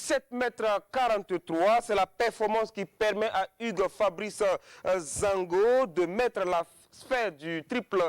17 mètres 43. C'est la performance qui permet à Hugues Fabrice Zango de mettre la sphère du triple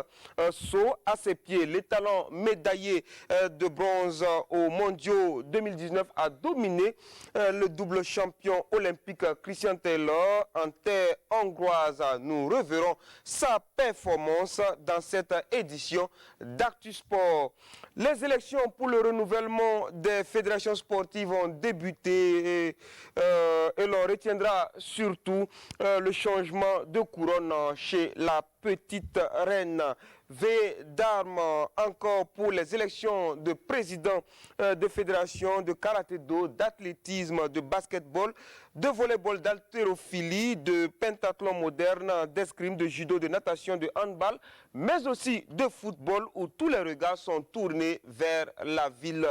saut à ses pieds. L'étalon médaillé de bronze aux mondiaux 2019 a dominé le double champion olympique Christian Taylor en terre hongroise. Nous reverrons sa performance dans cette édition d'Actu Sport. Les élections pour le renouvellement des fédérations sportives ont débuté et l'on retiendra surtout le changement de couronne chez la petite reine. V d'armes encore pour les élections de président de fédération de karaté-do, d'athlétisme, de basketball, de volleyball, d'haltérophilie, de pentathlon moderne, d'escrime, de judo, de natation, de handball, mais aussi de football où tous les regards sont tournés vers la ville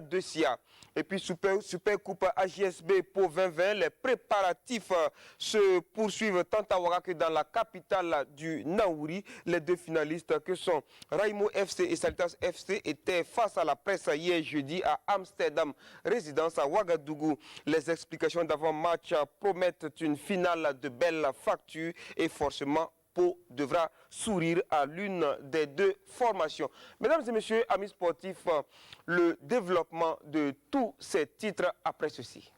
de Sia. Et puis Super Coupe AJSB pour 2020, les préparatifs se poursuivent tant à Ouaga que dans la capitale du Naouri. Les deux finalistes que sont Raimo FC et Salitas FC étaient face à la presse hier jeudi à Amsterdam, résidence à Ouagadougou. Les explications d'avant-match promettent une finale de belle facture et forcément Pau devra sourire à l'une des deux formations. Mesdames et messieurs, amis sportifs, le développement de tous ces titres après ceci.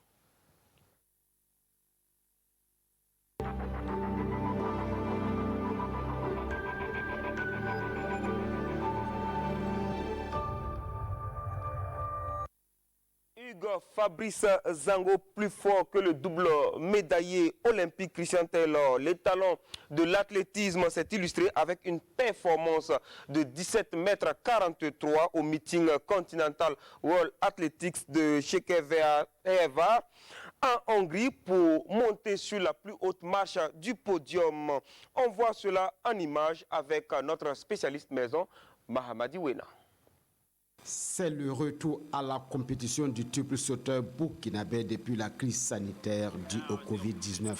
Fabrice Zango, plus fort que le double médaillé olympique Christian Taylor. L'étalon de l'athlétisme s'est illustré avec une performance de 17 mètres 43 au meeting continental World Athletics de Shekeveva en Hongrie pour monter sur la plus haute marche du podium. On voit cela en image avec notre spécialiste maison, Mahamadi Wena. C'est le retour à la compétition du triple sauteur burkinabé depuis la crise sanitaire due au Covid-19.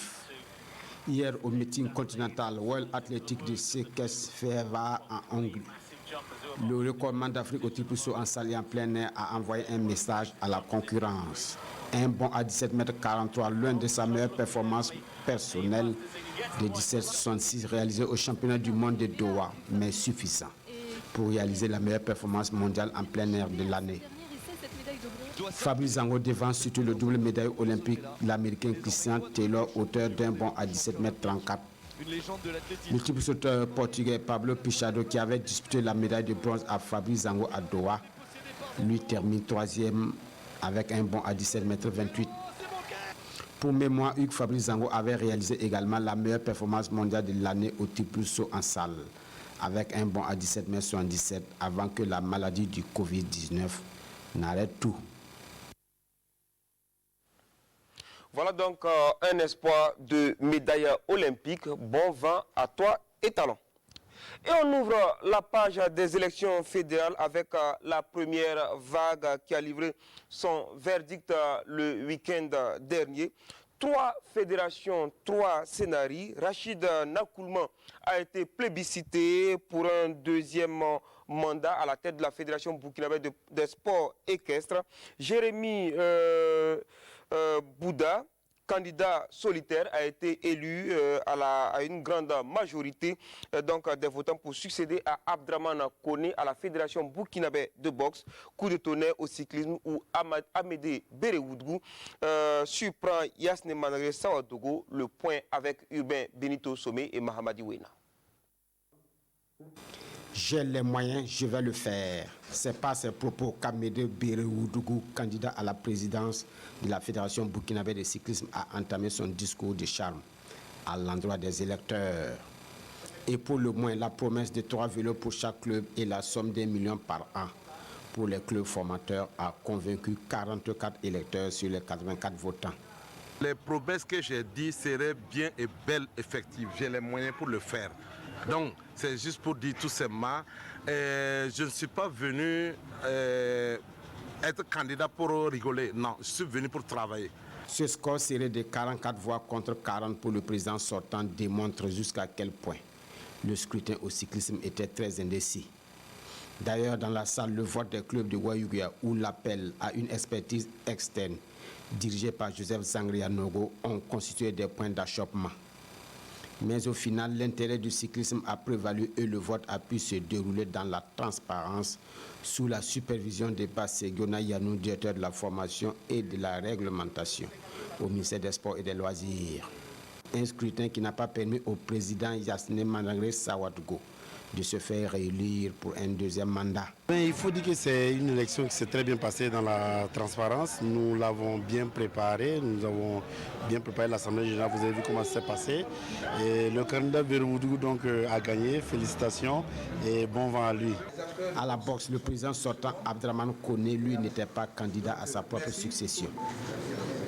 Hier, au meeting continental World Athletic de Shekeveva en Hongrie, le recordman d'Afrique au triple saut en salle et en plein air a envoyé un message à la concurrence. Un bond à 17 mètres 43, l'un de sa meilleure performance personnelle de 17,66 réalisé au championnat du monde de Doha, mais suffisant pour réaliser la meilleure performance mondiale en plein air de l'année. Fabrice Zango devance surtout le double médaille olympique, l'américain Christian Taylor, auteur d'un bond à 17 mètres 34. Le triple sauteur portugais Pablo Pichado, qui avait disputé la médaille de bronze à Fabrice Zango à Doha, lui termine troisième avec un bond à 17 mètres 28. Pour mémoire, Hugues Fabrice Zango avait réalisé également la meilleure performance mondiale de l'année au triple saut en salle, avec un bond à 17 mètres 77 avant que la maladie du Covid-19 n'arrête tout. Voilà donc un espoir de médaille olympique. Bon vent à toi et talent. Et on ouvre la page des élections fédérales avec la première vague qui a livré son verdict le week-end dernier. 3 fédérations, 3 scénarios. Rachid Nakoulman a été plébiscité pour un deuxième mandat à la tête de la Fédération burkinabé des sports équestres. Jérémy Bouda, candidat solitaire, a été élu à une grande majorité des votants pour succéder à Abdraman Kone à la Fédération burkinabé de boxe. Coup de tonnerre au cyclisme où Amédée Berewoudgou surprend Yasne Managre Sawadogo. Le point avec Urbain Benito Somé et Mahamadi Wena. J'ai les moyens, je vais le faire. C'est par ces propos qu'Amédée Berewoudgou, candidat à la présidence de la Fédération burkinabé de cyclisme, a entamé son discours de charme à l'endroit des électeurs. Et pour le moins, la promesse de 3 vélos pour chaque club et la somme d'1 million par an pour les clubs formateurs a convaincu 44 électeurs sur les 84 votants. Les promesses que j'ai dit seraient bien et belles effectives. J'ai les moyens pour le faire. Donc, c'est juste pour dire tout simplement, je ne suis pas venu être candidat pour rigoler. Non, je suis venu pour travailler. Ce score serait de 44 voix contre 40 pour le président sortant démontre jusqu'à quel point le scrutin au cyclisme était très indécis. D'ailleurs, dans la salle, le vote des clubs de Ouayouguia, où l'appel à une expertise externe dirigés par Joseph Zangrianogo, ont constitué des points d'achoppement. Mais au final, l'intérêt du cyclisme a prévalu et le vote a pu se dérouler dans la transparence sous la supervision de Bassegona Yanou, directeur de la formation et de la réglementation au ministère des Sports et des Loisirs. Un scrutin qui n'a pas permis au président Yasne Mandangre Sawadgo de se faire réélire pour un deuxième mandat. Il faut dire que c'est une élection qui s'est très bien passée dans la transparence. Nous l'avons bien préparée, nous avons bien préparé l'Assemblée générale, vous avez vu comment ça s'est passé. Et le candidat Veroudou donc a gagné, félicitations et bon vent à lui. À la boxe, le président sortant Abdraman Kone, lui, n'était pas candidat à sa propre succession.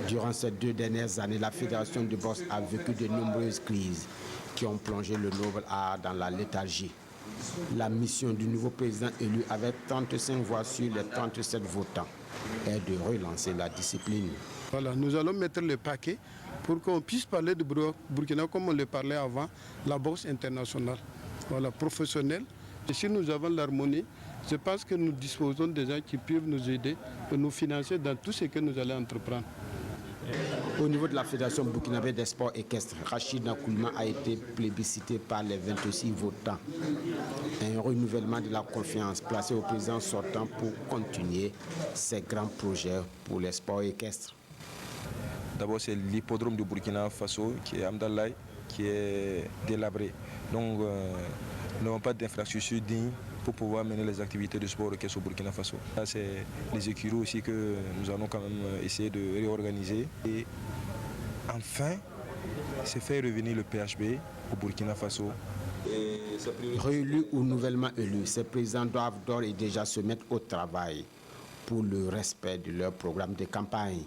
Durant ces 2 dernières années, la fédération de boxe a vécu de nombreuses crises qui ont plongé le noble art dans la léthargie. La mission du nouveau président élu avec 35 voix sur les 37 votants est de relancer la discipline. Voilà, nous allons mettre le paquet pour qu'on puisse parler de Burkina comme on le parlait avant, la boxe internationale, voilà, professionnelle. Et si nous avons l'harmonie, je pense que nous disposons des gens qui peuvent nous aider pour nous financer dans tout ce que nous allons entreprendre. Au niveau de la Fédération burkinabé des sports équestres, Rachid Nakoulma a été plébiscité par les 26 votants. Un renouvellement de la confiance placé au président sortant pour continuer ses grands projets pour les sports équestres. D'abord, c'est l'hippodrome de Burkina Faso qui est Amdalaï, qui est délabré. Donc, nous n'avons pas d'infrastructure digne pour pouvoir mener les activités de sport équestre au Burkina Faso. Là, c'est les écuries aussi que nous allons quand même essayer de réorganiser. Et enfin, c'est faire revenir le PHB au Burkina Faso. Réélus ou nouvellement élus, ces présidents doivent d'ores et déjà se mettre au travail pour le respect de leur programme de campagne.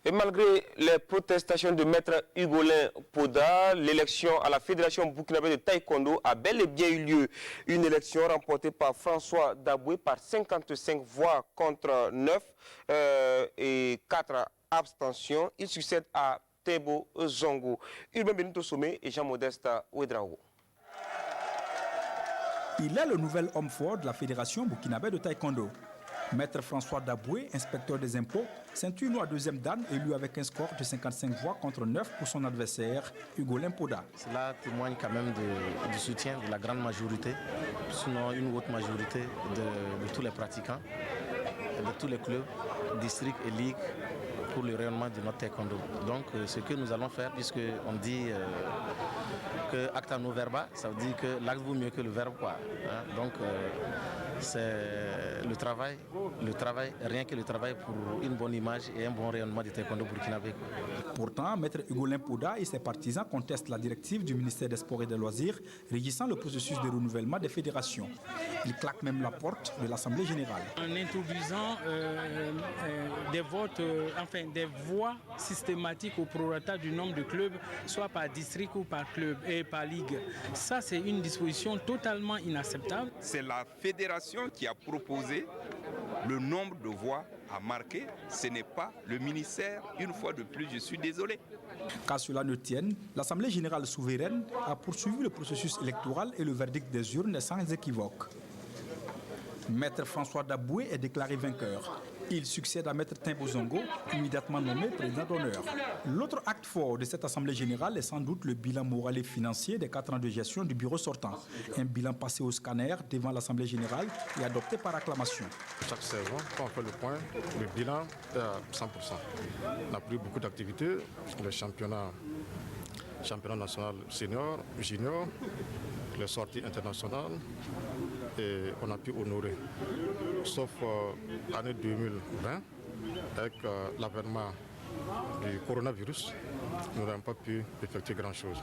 Et malgré les protestations de maître Hugolin Poda, l'élection à la Fédération burkinabé de taekwondo a bel et bien eu lieu. Une élection remportée par François Daboué par 55 voix contre 9 et 4 abstentions. Il succède à Tebo Zongo. Urbain Benito Sommet et Jean-Modeste Ouedraogo. Il est le nouvel homme fort de la Fédération burkinabé de taekwondo. Maître François Daboué, inspecteur des impôts, ceinture noire deuxième dan, élu avec un score de 55 voix contre 9 pour son adversaire, Hugolin Poda. Cela témoigne quand même du soutien de la grande majorité, sinon une haute majorité de tous les pratiquants, de tous les clubs, districts et ligues pour le rayonnement de notre taekwondo. Donc ce que nous allons faire, puisqu'on dit que acta no verba, ça veut dire que l'acte vaut mieux que le verbe, quoi. Hein? Donc c'est le travail, rien que le travail pour une bonne image et un bon rayonnement du taekwondo burkinabé. Pourtant, Maître Hugolin Poda et ses partisans contestent la directive du ministère des Sports et des Loisirs régissant le processus de renouvellement des fédérations. Ils claquent même la porte de l'Assemblée générale. En introduisant des votes, des voix systématiques au prorata du nombre de clubs, soit par district ou par club et par ligue. Ça, c'est une disposition totalement inacceptable. C'est la fédération qui a proposé le nombre de voix à marquer. Ce n'est pas le ministère. Une fois de plus, je suis désolé. Qu'à cela ne tienne, l'Assemblée générale souveraine a poursuivi le processus électoral et le verdict des urnes est sans équivoque. Maître François Daboué est déclaré vainqueur. Il succède à Maître Tembo Zongo, immédiatement nommé président d'honneur. L'autre acte fort de cette Assemblée générale est sans doute le bilan moral et financier des 4 ans de gestion du bureau sortant. Un bilan passé au scanner devant l'Assemblée générale et adopté par acclamation. Chaque saison, quand on fait le point, le bilan est à 100%. On a pris beaucoup d'activités, le championnat national senior, junior, les sorties internationales, et on a pu honorer. Sauf l'année 2020, avec l'avènement du coronavirus, nous n'avons pas pu effectuer grand-chose.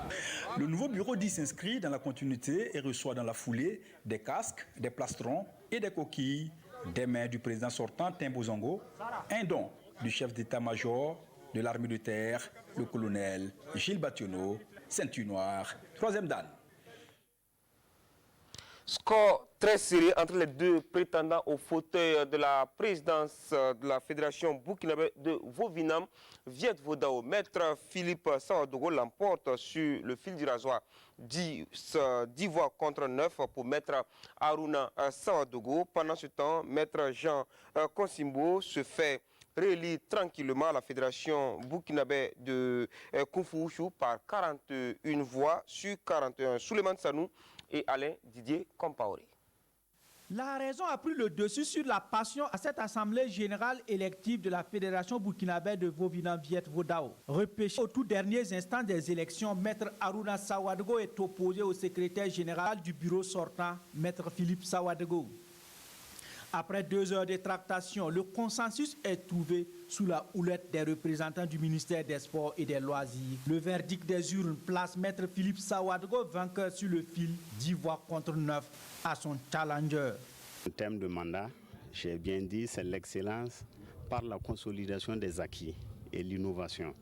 Le nouveau bureau dit s'inscrit dans la continuité et reçoit dans la foulée des casques, des plastrons et des coquilles des mains du président sortant Tembo Zongo, un don du chef d'état-major de l'armée de terre, le colonel Gilles Bationneau, ceinture noire, 3e dan. Score très serré entre les deux prétendants au fauteuil de la présidence de la Fédération burkinabé de Vovinam, Viet Vodao. Maître Philippe Sawadogo l'emporte sur le fil du rasoir. 10 voix contre 9 pour Maître Aruna Sawadogo. Pendant ce temps, Maître Jean Konsimbo se fait réélire tranquillement à la Fédération burkinabé de Kung Fu Wushu par 41 voix sur 41. Souleymane Sanou et Alain Didier Compaoré. La raison a pris le dessus sur la passion à cette assemblée générale élective de la Fédération burkinabé de Vovinam Viet Vodao. Repêché aux tout derniers instants des élections, Maître Aruna Sawadogo est opposé au secrétaire général du bureau sortant, Maître Philippe Sawadogo. Après 2 heures de tractation, le consensus est trouvé sous la houlette des représentants du ministère des Sports et des Loisirs. Le verdict des urnes place Maître Philippe Sawadogo vainqueur sur le fil, 10 voix contre 9 à son challenger. Le thème de mandat, j'ai bien dit, c'est l'excellence par la consolidation des acquis et l'innovation.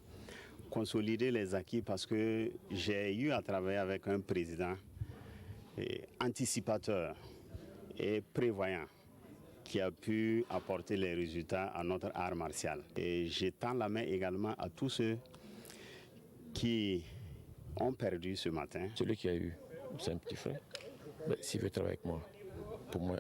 Consolider les acquis parce que j'ai eu à travailler avec un président anticipateur et prévoyant, qui a pu apporter les résultats à notre art martial. Et je tends la main également à tous ceux qui ont perdu ce matin. Celui qui a eu, c'est un petit frère. S'il veut travailler avec moi, pour moi,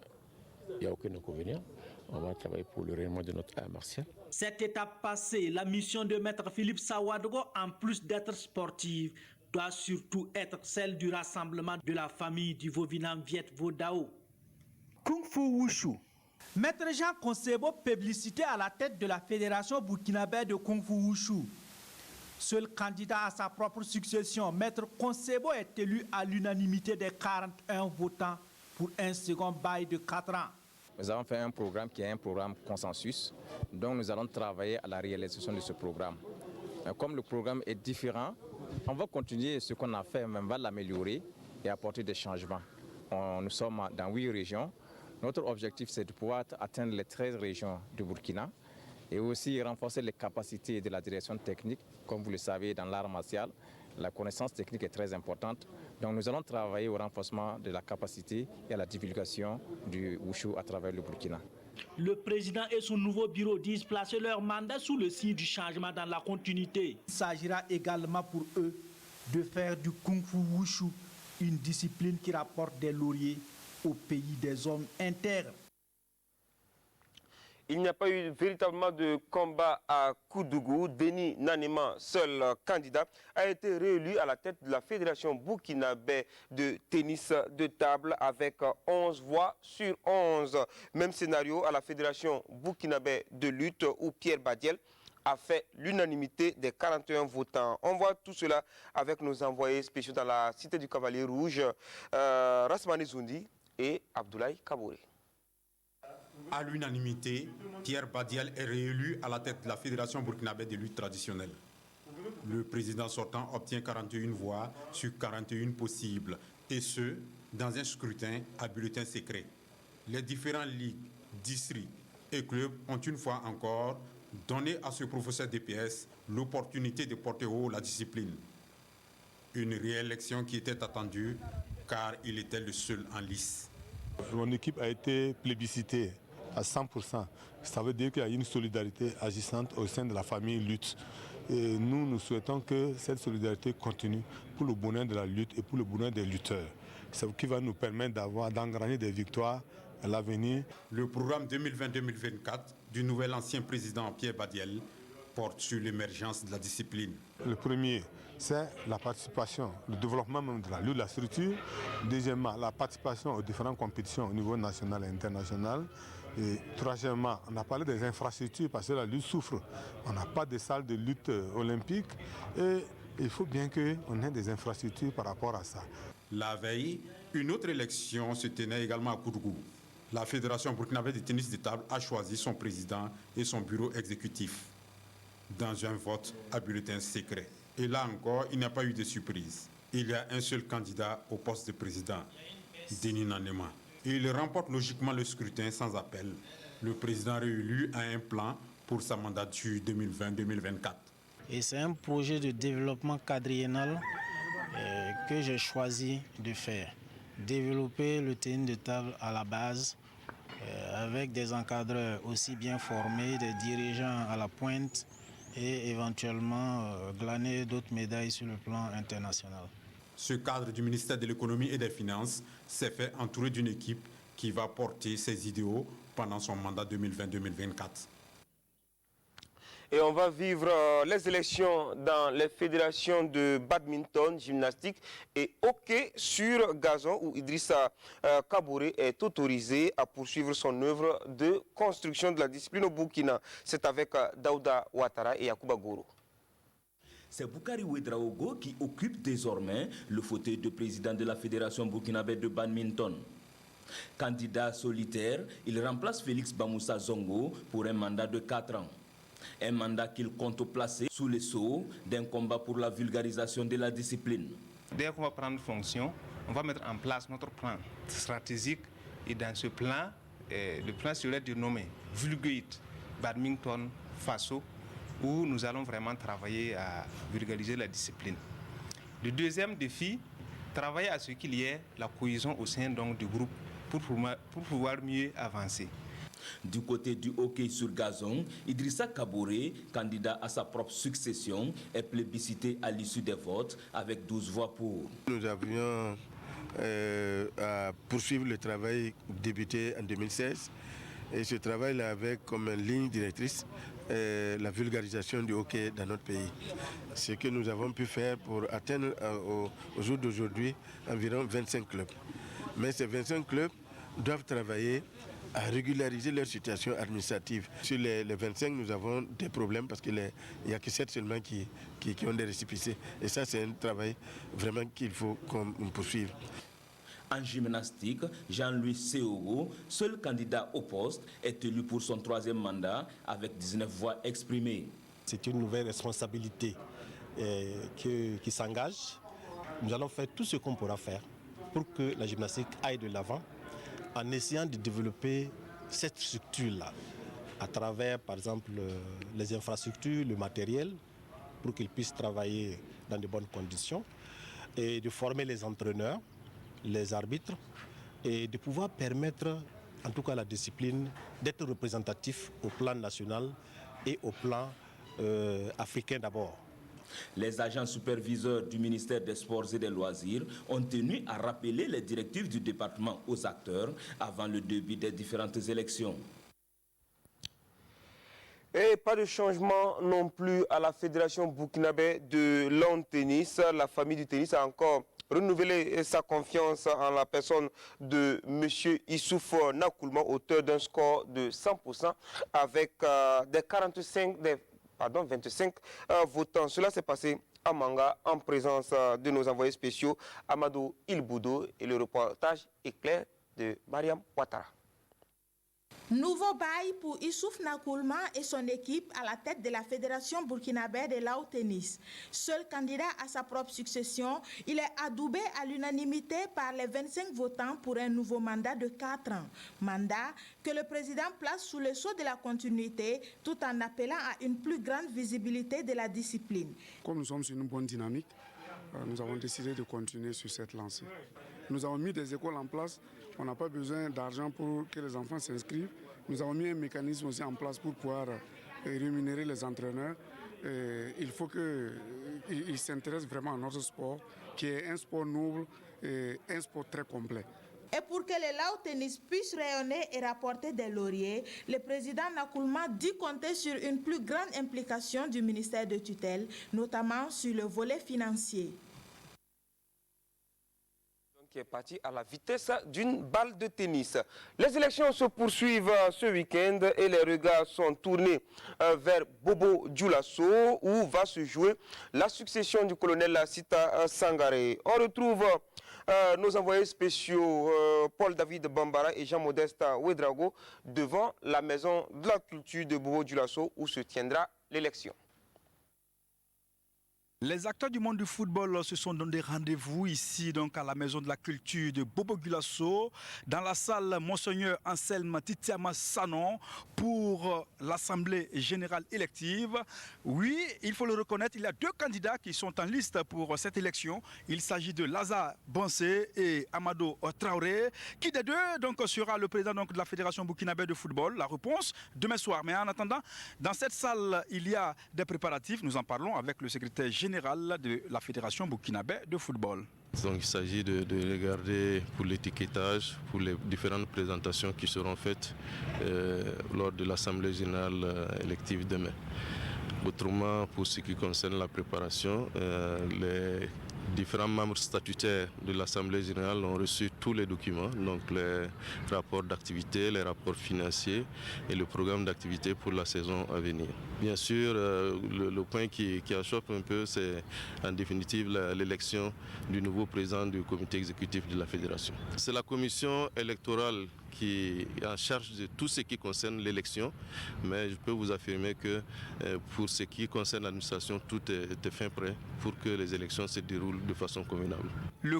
il n'y a aucun inconvénient. On va travailler pour le rayonnement de notre art martial. Cette étape passée, la mission de Maître Philippe Sawadogo, en plus d'être sportive, doit surtout être celle du rassemblement de la famille du Vovinam Viet Vodao. Kung Fu Wushu. Maître Jean Konsebo, publicité à la tête de la Fédération burkinabé de Kung Fu Wushu. Seul candidat à sa propre succession, Maître Konsebo est élu à l'unanimité des 41 votants pour un second bail de 4 ans. Nous avons fait un programme qui est un programme consensus, donc nous allons travailler à la réalisation de ce programme. Comme le programme est différent, on va continuer ce qu'on a fait, mais on va l'améliorer et apporter des changements. Nous sommes dans 8 régions. Notre objectif, c'est de pouvoir atteindre les 13 régions du Burkina et aussi renforcer les capacités de la direction technique. Comme vous le savez, dans l'art martial, la connaissance technique est très importante. Donc nous allons travailler au renforcement de la capacité et à la divulgation du Wushu à travers le Burkina. Le président et son nouveau bureau disent placer leur mandat sous le signe du changement dans la continuité. Il s'agira également pour eux de faire du Kung Fu Wushu une discipline qui rapporte des lauriers au pays des hommes intègres. Il n'y a pas eu véritablement de combat à Koudougou. Denis Nanema, seul candidat, a été réélu à la tête de la Fédération burkinabé de tennis de table avec 11 voix sur 11. Même scénario à la Fédération burkinabé de lutte où Pierre Badiel a fait l'unanimité des 41 votants. On voit tout cela avec nos envoyés spéciaux dans la cité du Cavalier Rouge, Rasmani Zoundi et Abdoulaye Kabouré. À l'unanimité, Pierre Badiel est réélu à la tête de la Fédération burkinabé de lutte traditionnelle. Le président sortant obtient 41 voix sur 41 possibles, et ce, dans un scrutin à bulletin secret. Les différentes ligues, districts et clubs ont une fois encore donné à ce professeur DPS l'opportunité de porter haut la discipline. Une réélection qui était attendue car il était le seul en lice. Mon équipe a été plébiscitée à 100%. Ça veut dire qu'il y a une solidarité agissante au sein de la famille lutte. Et nous souhaitons que cette solidarité continue pour le bonheur de la lutte et pour le bonheur des lutteurs. C'est ce qui va nous permettre d'engranger des victoires à l'avenir. Le programme 2020-2024 du nouvel ancien président Pierre Badiel porte sur l'émergence de la discipline. Le premier, c'est la participation, le développement même de la lutte, de la structure. Deuxièmement, la participation aux différentes compétitions au niveau national et international. Et troisièmement, on a parlé des infrastructures parce que la lutte souffre. On n'a pas de salle de lutte olympique et il faut bien qu'on ait des infrastructures par rapport à ça. La veille, une autre élection se tenait également à Koudougou. La Fédération burkinabé de tennis de table a choisi son président et son bureau exécutif dans un vote à bulletin secret. Et là encore, il n'y a pas eu de surprise. Il y a un seul candidat au poste de président, Denis Nanema. Et il remporte logiquement le scrutin sans appel. Le président réélu a un plan pour sa mandature 2020-2024. Et c'est un projet de développement quadriennal que j'ai choisi de faire. développer le tennis de table à la base avec des encadreurs aussi bien formés, des dirigeants à la pointe et éventuellement glaner d'autres médailles sur le plan international. Ce cadre du ministère de l'économie et des finances s'est fait entourer d'une équipe qui va porter ses idéaux pendant son mandat 2020-2024. Et on va vivre les élections dans les fédérations de badminton, gymnastique et hockey sur gazon où Idrissa Kaboré est autorisé à poursuivre son œuvre de construction de la discipline au Burkina. C'est avec Daouda Ouattara et Yacouba Goro. C'est Boukari Ouedraogo qui occupe désormais le fauteuil de président de la Fédération burkinabé de badminton. Candidat solitaire, il remplace Félix Bamoussa Zongo pour un mandat de 4 ans. Un mandat qu'il compte placer sous le sceau d'un combat pour la vulgarisation de la discipline. Dès qu'on va prendre fonction, on va mettre en place notre plan stratégique et dans ce plan, le plan serait dénommé Vulgate Badminton Faso, où nous allons vraiment travailler à vulgariser la discipline. Le deuxième défi, travailler à ce qu'il y ait la cohésion au sein donc, du groupe pour pouvoir mieux avancer. Du côté du hockey sur gazon, Idrissa Kaboré, candidat à sa propre succession, est plébiscité à l'issue des votes avec 12 voix pour. Nous avions à poursuivre le travail débuté en 2016 et ce travail avait comme ligne directrice la vulgarisation du hockey dans notre pays. Ce que nous avons pu faire pour atteindre au jour d'aujourd'hui environ 25 clubs. Mais ces 25 clubs doivent travailler à régulariser leur situation administrative. Sur les 25, nous avons des problèmes parce qu'il n'y a que 7 seulement qui ont des récépissés. Et ça, c'est un travail vraiment qu'il faut qu'on poursuive. En gymnastique, Jean-Louis Seogo, seul candidat au poste, est élu pour son 3e mandat avec 19 voix exprimées. C'est une nouvelle responsabilité qui s'engage. Nous allons faire tout ce qu'on pourra faire pour que la gymnastique aille de l'avant, en essayant de développer cette structure-là, à travers, par exemple, les infrastructures, le matériel, pour qu'ils puissent travailler dans de bonnes conditions, et de former les entraîneurs, les arbitres, et de pouvoir permettre, en tout cas la discipline, d'être représentatif au plan national et au plan africain d'abord. Les agents superviseurs du ministère des Sports et des Loisirs ont tenu à rappeler les directives du département aux acteurs avant le début des différentes élections. Et pas de changement non plus à la Fédération burkinabé de lawn tennis. La famille du tennis a encore renouvelé sa confiance en la personne de M. Issouf Nakoulma, auteur d'un score de 100% avec des 25 votants. Cela s'est passé à Manga en présence de nos envoyés spéciaux Amadou Ilboudo et le reportage éclair de Mariam Ouattara. Nouveau bail pour Issouf Nakoulma et son équipe à la tête de la Fédération burkinabé de lawn tennis. Seul candidat à sa propre succession, il est adoubé à l'unanimité par les 25 votants pour un nouveau mandat de 4 ans. Mandat que le président place sous le sceau de la continuité tout en appelant à une plus grande visibilité de la discipline. Comme nous sommes sur une bonne dynamique, nous avons décidé de continuer sur cette lancée. Nous avons mis des écoles en place. On n'a pas besoin d'argent pour que les enfants s'inscrivent. Nous avons mis un mécanisme aussi en place pour pouvoir rémunérer les entraîneurs. Il faut qu'ils s'intéressent vraiment à notre sport, qui est un sport noble et un sport très complet. Et pour que le lawn tennis puisse rayonner et rapporter des lauriers, le président Nakoulma dit compter sur une plus grande implication du ministère de tutelle, notamment sur le volet financier. Qui est parti à la vitesse d'une balle de tennis. Les élections se poursuivent ce week-end et les regards sont tournés vers Bobo Dioulasso où va se jouer la succession du colonel Sita Sangaré. On retrouve nos envoyés spéciaux Paul-David Bambara et Jean-Modeste Ouedraogo devant la maison de la culture de Bobo Dioulasso où se tiendra l'élection. Les acteurs du monde du football se sont donné rendez-vous ici donc à la Maison de la Culture de Bobo-Dioulasso, dans la salle Monseigneur Anselme Titiama Sanon pour l'Assemblée générale élective. Oui, il faut le reconnaître, il y a deux candidats qui sont en liste pour cette élection. Il s'agit de Lazare Bansé et Amadou Traoré. Qui des deux donc sera le président donc, de la Fédération burkinabé de football? La réponse demain soir. Mais en attendant, dans cette salle, il y a des préparatifs. Nous en parlons avec le secrétaire général de la Fédération burkinabé de football. Donc il s'agit de regarder pour l'étiquetage, pour les différentes présentations qui seront faites lors de l'Assemblée générale élective demain. Autrement, pour ce qui concerne la préparation, les différents membres statutaires de l'Assemblée générale ont reçu tous les documents, donc les rapports d'activité, les rapports financiers et le programme d'activité pour la saison à venir. Bien sûr, le point qui achoppe un peu, c'est en définitive l'élection du nouveau président du comité exécutif de la fédération. C'est la commission électorale qui est en charge de tout ce qui concerne l'élection, mais je peux vous affirmer que pour ce qui concerne l'administration, tout est fin prêt pour que les élections se déroulent de façon convenable. Le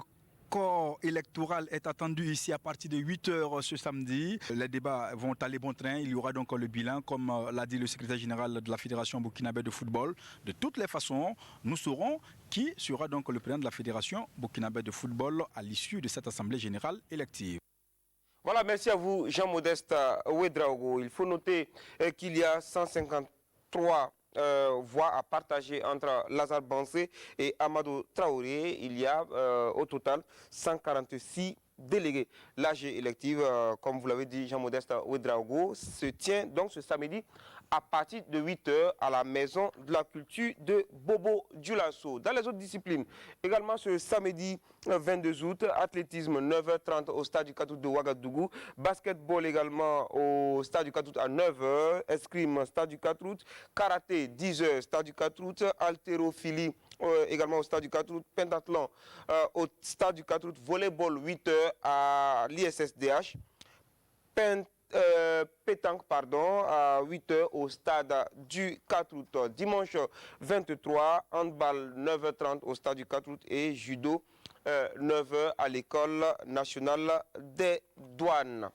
corps électoral est attendu ici à partir de 8h ce samedi. Les débats vont aller bon train. Il y aura donc le bilan, comme l'a dit le secrétaire général de la Fédération burkinabé de football. De toutes les façons, nous saurons qui sera donc le président de la Fédération burkinabé de football à l'issue de cette assemblée générale élective. Voilà, merci à vous Jean-Modeste Ouedraogo. Il faut noter qu'il y a 153 voix à partager entre Lazare Bansé et Amadou Traoré. Il y a au total 146 délégués. L'AG élective, comme vous l'avez dit Jean-Modeste Ouedraogo, se tient donc ce samedi à partir de 8h à la Maison de la Culture de Bobo-Dioulasso. Dans les autres disciplines, également ce samedi 22 août, athlétisme 9h30 au stade du Katout de Ouagadougou, basketball également au stade du Katout à 9h, escrime stade du Katout, karaté 10h stade du Katout, haltérophilie également au stade du Katout, pentathlon au stade du Katout, volleyball 8h à l'ISSDH, pétanque à 8h au stade du 4 août. Dimanche 23, handball 9h30 au stade du 4 août et judo 9h à l'école nationale des douanes.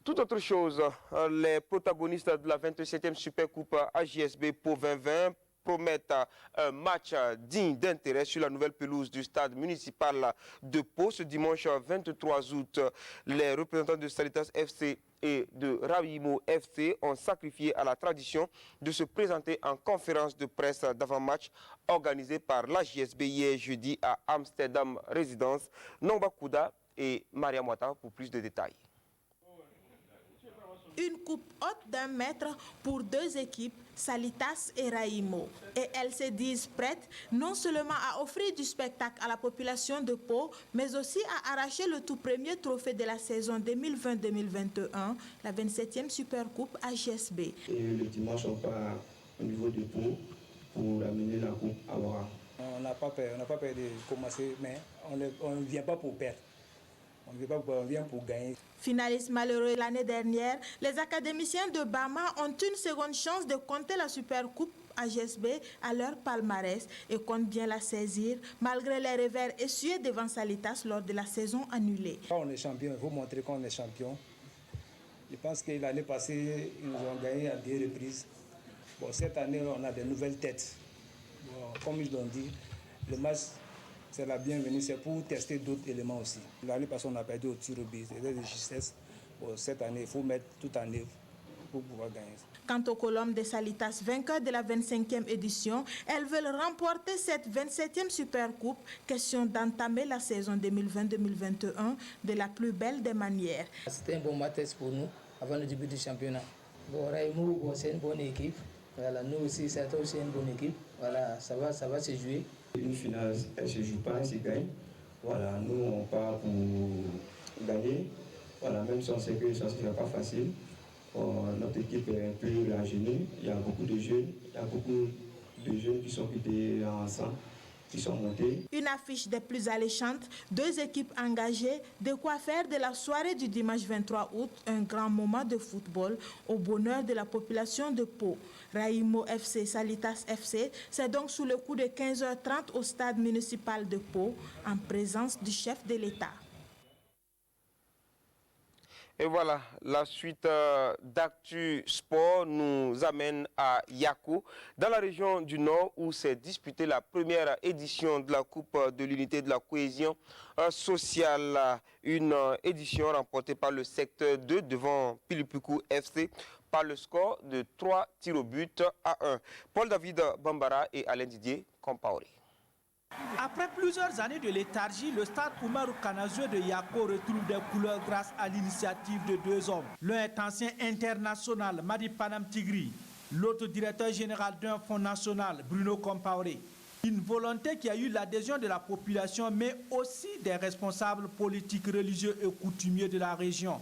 Tout autre chose, les protagonistes de la 27e Supercoupe AJSB Pau 2020 promettent un match digne d'intérêt sur la nouvelle pelouse du stade municipal de Pau. Ce dimanche 23 août, les représentants de Salitas FC et de Ravimo FC ont sacrifié à la tradition de se présenter en conférence de presse d'avant-match organisée par l'AJSB hier jeudi à Amsterdam Résidence. Nomba Kouda et Maria Mouata pour plus de détails. Une coupe haute d'1 mètre pour deux équipes, Salitas et Raimo. Et elles se disent prêtes non seulement à offrir du spectacle à la population de Pau, mais aussi à arracher le tout premier trophée de la saison 2020-2021, la 27e Supercoupe AJSB. Et le dimanche, on part au niveau de Pau pour amener la coupe à Ouara. On n'a pas peur de commencer, mais on ne vient pas pour perdre. On vient pour gagner. Finaliste malheureux l'année dernière, les académiciens de Bama ont une seconde chance de compter la Supercoupe AJSB à leur palmarès et comptent bien la saisir malgré les revers essuyés devant Salitas lors de la saison annulée. Quand on est champion, il faut montrer qu'on est champion. Je pense que l'année passée, ils nous ont gagné à 2 reprises. Bon, cette année, on a de nouvelles têtes. Bon, comme ils l'ont dit, le match, c'est la bienvenue, c'est pour tester d'autres éléments aussi. L'année passée, on a perdu au tir au but, c'était de justesse. Bon, cette année, il faut mettre tout en œuvre pour pouvoir gagner. Quant aux Colombes de Salitas, vainqueurs de la 25e édition, elles veulent remporter cette 27e Supercoupe. Question d'entamer la saison 2020-2021 de la plus belle des manières. C'était un bon match pour nous avant le début du championnat. Bon, Raimo, c'est une bonne équipe. Voilà, nous aussi, c'est aussi une bonne équipe. Voilà, ça va se jouer. Une finale, elle ne se joue pas, elle se gagne. Voilà, nous, on part pour gagner. Voilà, même si on sait que ça ne sera pas facile. Notre équipe est un peu rajeunie. Il y a beaucoup de jeunes. Il y a beaucoup de jeunes qui sont quittés ensemble. qui sont montés. Une affiche des plus alléchantes, 2 équipes engagées, de quoi faire de la soirée du dimanche 23 août un grand moment de football au bonheur de la population de Pau. Raïmo FC, Salitas FC, c'est donc sous le coup de 15h30 au stade municipal de Pau, en présence du chef de l'État. Et voilà, la suite d'Actu Sport nous amène à Yako, dans la région du Nord, où s'est disputée la première édition de la Coupe de l'Unité de la Cohésion sociale. Une édition remportée par le secteur 2 devant Pilipuku FC par le score de 3 tirs au but à 1. Paul-David Bambara et Alain Didier Compaoré. Après plusieurs années de léthargie, le stade Oumarou Kanazoué de Yako retrouve des couleurs grâce à l'initiative de 2 hommes. L'un est ancien international, Madi Panam Tigri. L'autre directeur général d'un fonds national, Bruno Compaoré. Une volonté qui a eu l'adhésion de la population, mais aussi des responsables politiques, religieux et coutumiers de la région.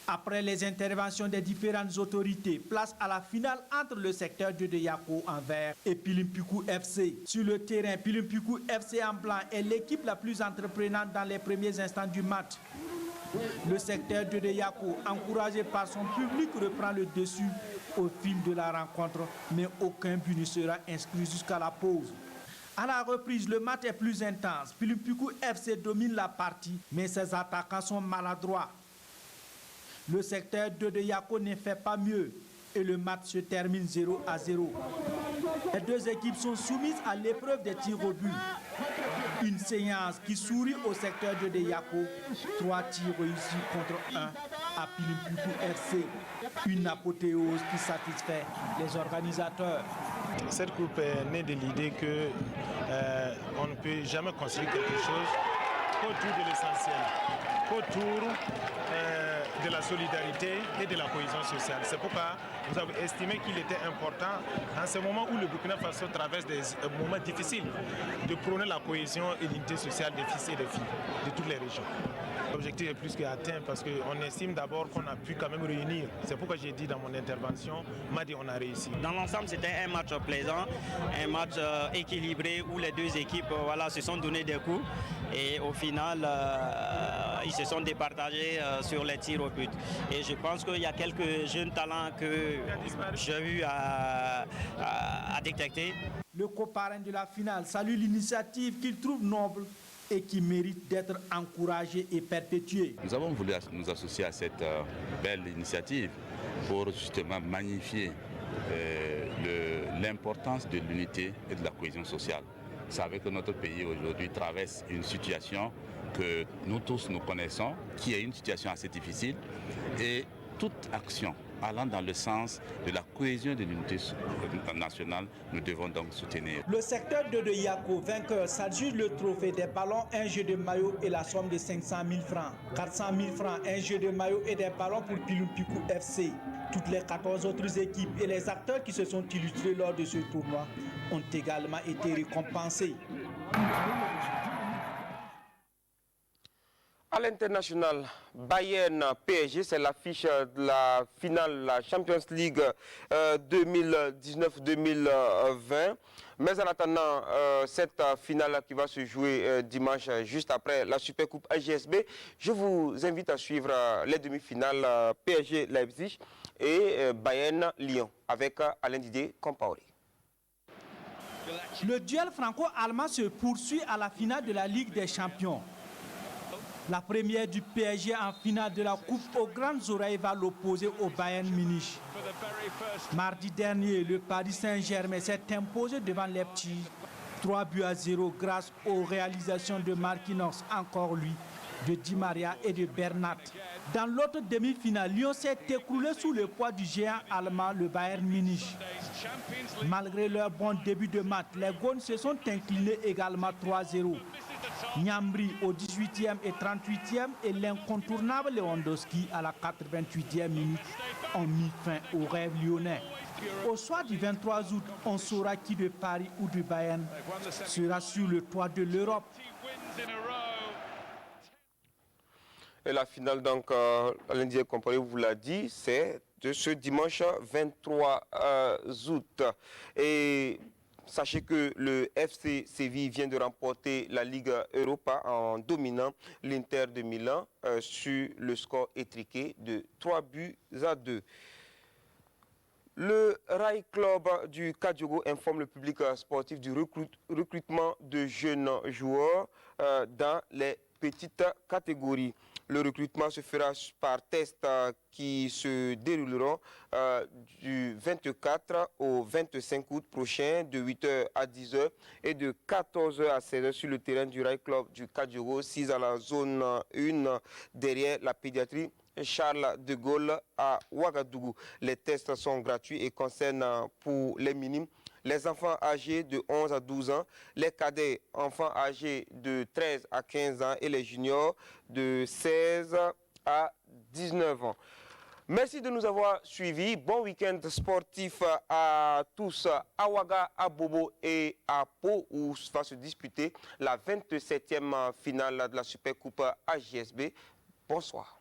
Après les interventions des différentes autorités, place à la finale entre le secteur 2 de Yako en vert et Pilimpiku FC. Sur le terrain, Pilimpiku FC en blanc est l'équipe la plus entreprenante dans les premiers instants du match. Le secteur 2 de Yako, encouragé par son public, reprend le dessus au fil de la rencontre, mais aucun but ne sera inscrit jusqu'à la pause. À la reprise, le match est plus intense. Pilimpiku FC domine la partie, mais ses attaquants sont maladroits. Le secteur 2 de Yako ne fait pas mieux et le match se termine 0-0. Les 2 équipes sont soumises à l'épreuve des tirs au but. Une séance qui sourit au secteur 2 de Yako. 3 tirs réussis contre 1 à Pilimpiku FC. Une apothéose qui satisfait les organisateurs. Cette coupe est née de l'idée qu'on ne peut jamais construire quelque chose autour de l'essentiel, autour de la solidarité et de la cohésion sociale. C'est pourquoi nous avons estimé qu'il était important, en ce moment où le Burkina Faso traverse des moments difficiles, de prôner la cohésion et l'unité sociale des fils et des filles de toutes les régions. L'objectif est plus qu'atteint parce qu'on estime d'abord qu'on a pu quand même réunir. C'est pourquoi j'ai dit dans mon intervention, Madi, on a réussi. Dans l'ensemble, c'était un match plaisant, un match équilibré où les 2 équipes se sont donné des coups et au final, ils se sont départagés sur les tirs au but. Et je pense qu'il y a quelques jeunes talents que j'ai eu à détecter. Le coparrain de la finale salue l'initiative qu'il trouve noble et qui mérite d'être encouragée et perpétuée. Nous avons voulu nous associer à cette belle initiative pour justement magnifier l'importance de l'unité et de la cohésion sociale. Vous savez que notre pays aujourd'hui traverse une situation que nous tous nous connaissons, qui est une situation assez difficile, et toute action allant dans le sens de la cohésion de l'unité nationale, nous devons donc soutenir. Le secteur 2 de Yako, vainqueur, s'adjuge le trophée des ballons, un jeu de maillot et la somme de 500 000 francs. 400 000 francs, un jeu de maillot et des ballons pour Pilimpiku FC. Toutes les 14 autres équipes et les acteurs qui se sont illustrés lors de ce tournoi ont également été récompensés. À l'international, Bayern PSG, c'est l'affiche de la finale de la Champions League 2019-2020. Mais en attendant cette finale qui va se jouer dimanche, juste après la Supercoupe AGSB, je vous invite à suivre les demi-finales PSG Leipzig et Bayern Lyon avec Alain Didier Compaoré. Le duel franco-allemand se poursuit à la finale de la Ligue des Champions. La première du PSG en finale de la Coupe aux grandes oreilles va l'opposer au Bayern Munich. Mardi dernier, le Paris Saint-Germain s'est imposé devant Leipzig 3-0 grâce aux réalisations de Marquinhos, encore lui, de Di Maria et de Bernat. Dans l'autre demi-finale, Lyon s'est écroulé sous le poids du géant allemand, le Bayern Munich. Malgré leur bon début de match, les Gones se sont inclinés également 3-0. Niambri au 18e et 38e et l'incontournable Lewandowski à la 88e minute ont mis fin au rêve lyonnais. Au soir du 23 août, on saura qui de Paris ou de Bayern sera sur le toit de l'Europe. Et la finale, donc, Alain Didier Compaoré vous l'a dit, c'est de ce dimanche 23 août. Et Sachez que le FC Séville vient de remporter la Ligue Europa en dominant l'Inter de Milan sur le score étriqué de 3-2. Le Rai Club du Kadiogo informe le public sportif du recrutement de jeunes joueurs dans les petites catégories. Le recrutement se fera par test qui se dérouleront du 24 au 25 août prochain de 8h à 10h et de 14h à 16h sur le terrain du Rai Club du Kadiogo, 6 à la zone 1 derrière la pédiatrie Charles de Gaulle à Ouagadougou. Les tests sont gratuits et concernent pour les minimes les enfants âgés de 11 à 12 ans, les cadets enfants âgés de 13 à 15 ans et les juniors de 16 à 19 ans. Merci de nous avoir suivis. Bon week-end sportif à tous à Ouaga, à Bobo et à Pau où va se disputer la 27e finale de la Super Coupe AJSB. Bonsoir.